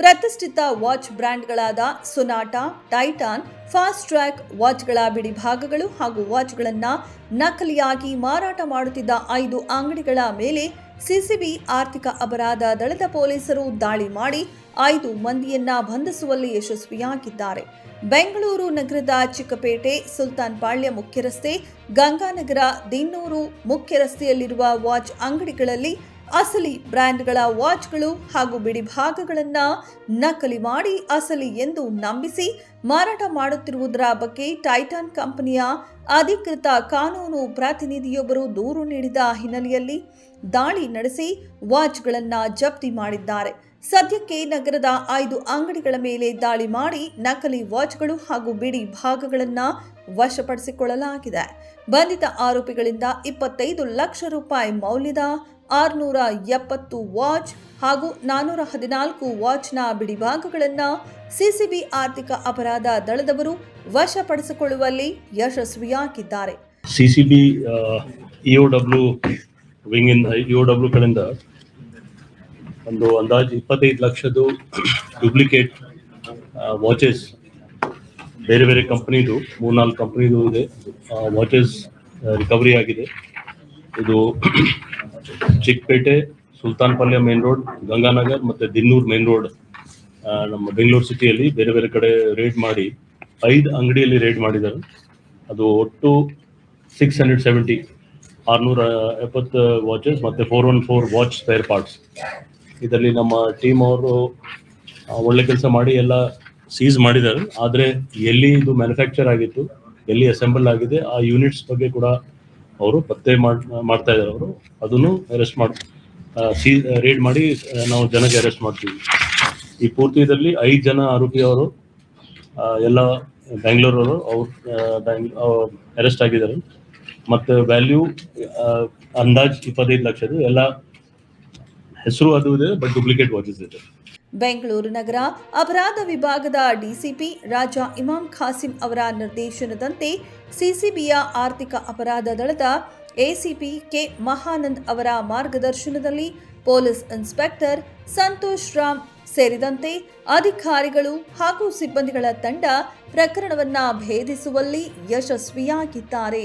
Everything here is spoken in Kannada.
ಪ್ರತಿಷ್ಠಿತ ವಾಚ್ ಬ್ರ್ಯಾಂಡ್ಗಳಾದ ಸೊನಾಟಾ, ಟೈಟಾನ್, ಫಾಸ್ಟ್ ಟ್ರ್ಯಾಕ್ ವಾಚ್ಗಳ ಬಿಡಿಭಾಗಗಳು ಹಾಗೂ ವಾಚ್ಗಳನ್ನು ನಕಲಿಯಾಗಿ ಮಾರಾಟ ಮಾಡುತ್ತಿದ್ದ 5 ಅಂಗಡಿಗಳ ಮೇಲೆ ಸಿಸಿಬಿ ಆರ್ಥಿಕ ಅಪರಾಧ ದಳದ ಪೊಲೀಸರು ದಾಳಿ ಮಾಡಿ 5 ಮಂದಿಯನ್ನ ಬಂಧಿಸುವಲ್ಲಿ ಯಶಸ್ವಿಯಾಗಿದ್ದಾರೆ. ಬೆಂಗಳೂರು ನಗರದ ಚಿಕ್ಕಪೇಟೆ, ಸುಲ್ತಾನ್ ಪಾಳ್ಯ ಮುಖ್ಯ ರಸ್ತೆ, ಗಂಗಾನಗರ, ದಿನ್ನೂರು ಮುಖ್ಯ ರಸ್ತೆಯಲ್ಲಿರುವ ವಾಚ್ ಅಂಗಡಿಗಳಲ್ಲಿ ಅಸಲಿ ಬ್ರ್ಯಾಂಡ್ಗಳ ವಾಚ್ಗಳು ಹಾಗೂ ಬಿಡಿಭಾಗಗಳನ್ನು ನಕಲಿ ಮಾಡಿ ಅಸಲಿ ಎಂದು ನಂಬಿಸಿ ಮಾರಾಟ ಮಾಡುತ್ತಿರುವುದರ ಬಗ್ಗೆ ಟೈಟಾನ್ ಕಂಪನಿಯ ಅಧಿಕೃತ ಕಾನೂನು ಪ್ರತಿನಿಧಿಯೊಬ್ಬರು ದೂರು ನೀಡಿದ ಹಿನ್ನೆಲೆಯಲ್ಲಿ ದಾಳಿ ನಡೆಸಿ ವಾಚ್ಗಳನ್ನು ಜಪ್ತಿ ಮಾಡಿದ್ದಾರೆ. ಸದ್ಯಕ್ಕೆ ನಗರದ 5 ಅಂಗಡಿಗಳ ಮೇಲೆ ದಾಳಿ ಮಾಡಿ ನಕಲಿ ವಾಚ್ಗಳು ಹಾಗೂ ಬಿಡಿ ಭಾಗಗಳನ್ನು ವಶಪಡಿಸಿಕೊಳ್ಳಲಾಗಿದೆ. ಬಂಧಿತ ಆರೋಪಿಗಳಿಂದ 25 ಲಕ್ಷ ರೂಪಾಯಿ ಮೌಲ್ಯದ 670 ವಾಚ್ ಹಾಗೂ 414 ವಾಚ್ನ ಬಿಡಿಭಾಗಗಳನ್ನು ಸಿಸಿಬಿ ಆರ್ಥಿಕ ಅಪರಾಧ ದಳದವರು ವಶಪಡಿಸಿಕೊಳ್ಳುವಲ್ಲಿ ಯಶಸ್ವಿಯಾಗಿದ್ದಾರೆ. ಸಿಸಿಬಿ ಇಒಡಬ್ಲ್ಯೂ ವಿಂಗ್ ಇಒಡಬ್ಲ್ಯೂ ಕಡೆಯಿಂದ ಒಂದು ಅಂದಾಜು 25 ಲಕ್ಷದ್ದು ಡುಪ್ಲಿಕೇಟ್ ವಾಚಸ್ ಬೇರೆ ಬೇರೆ ಕಂಪ್ನಿದು 3-4 ಕಂಪ್ನಿದು ಇದೆ ವಾಚಸ್ ರಿಕವರಿ ಆಗಿದೆ. ಇದು ಚಿಕ್ಕಪೇಟೆ, ಸುಲ್ತಾನ್ ಪಾಳ್ಯ ಮೇನ್ ರೋಡ್, ಗಂಗಾನಗರ್ ಮತ್ತು ದಿನ್ನೂರ್ ಮೇನ್ ರೋಡ್ ನಮ್ಮ ಬೆಂಗಳೂರು ಸಿಟಿಯಲ್ಲಿ ಬೇರೆ ಬೇರೆ ಕಡೆ ರೇಡ್ ಮಾಡಿ 5 ಅಂಗಡಿಯಲ್ಲಿ ರೇಡ್ ಮಾಡಿದ್ದಾರೆ. ಅದು ಒಟ್ಟು 670 ವಾಚಸ್ ಮತ್ತು 414 ವಾಚ್ ಸ್ಪೇರ್ ಪಾರ್ಟ್ಸ್. ಇದರಲ್ಲಿ ನಮ್ಮ ಟೀಮ್ ಅವರು ಒಳ್ಳೆ ಕೆಲಸ ಮಾಡಿ ಎಲ್ಲ ಸೀಸ್ ಮಾಡಿದ್ದಾರೆ. ಆದರೆ ಎಲ್ಲಿ ಇದು ಮ್ಯಾನುಫ್ಯಾಕ್ಚರ್ ಆಗಿತ್ತು, ಎಲ್ಲಿ ಅಸೆಂಬಲ್ ಆಗಿದೆ, ಆ ಯೂನಿಟ್ಸ್ ಬಗ್ಗೆ ಕೂಡ ಅವರು ಪತ್ತೆ ಮಾಡ್ತಾ ಇದ್ದಾರೆ. ಅವರು ಅದನ್ನು ಅರೆಸ್ಟ್ ರೇಡ್ ಮಾಡಿ ನಾವು ಜನಕ್ಕೆ ಅರೆಸ್ಟ್ ಮಾಡ್ತೀವಿ. ಈ ಪೂರ್ತಿ ಇದರಲ್ಲಿ 5 ಜನ ಆರೋಪಿಯವರು ಎಲ್ಲ ಬೆಂಗಳೂರವರು ಅವ್ರು ಅರೆಸ್ಟ್ ಆಗಿದ್ದಾರೆ. ಮತ್ತು ವ್ಯಾಲ್ಯೂ ಅಂದಾಜ್ 25 ಲಕ್ಷದ್ದು ಎಲ್ಲ ಹೆಸರು ಅದು ಇದೆ, ಬಟ್ ಡೂಪ್ಲಿಕೇಟ್ ವಾಚಸ್ ಇದೆ. ಬೆಂಗಳೂರು ನಗರ ಅಪರಾಧ ವಿಭಾಗದ ಡಿಸಿಪಿ ರಾಜಾ ಇಮಾಮ್ ಖಾಸಿಂ ಅವರ ನಿರ್ದೇಶನದಂತೆ ಸಿಸಿಬಿಯ ಆರ್ಥಿಕ ಅಪರಾಧ ದಳದ ಎಸಿಪಿ ಕೆ ಮಹಾನಂದ್ ಅವರ ಮಾರ್ಗದರ್ಶನದಲ್ಲಿ ಪೊಲೀಸ್ ಇನ್ಸ್ಪೆಕ್ಟರ್ ಸಂತೋಷ್ ರಾಮ್ ಸೇರಿದಂತೆ ಅಧಿಕಾರಿಗಳು ಹಾಗೂ ಸಿಬ್ಬಂದಿಗಳ ತಂಡ ಪ್ರಕರಣವನ್ನು ಭೇದಿಸುವಲ್ಲಿ ಯಶಸ್ವಿಯಾಗಿದ್ದಾರೆ.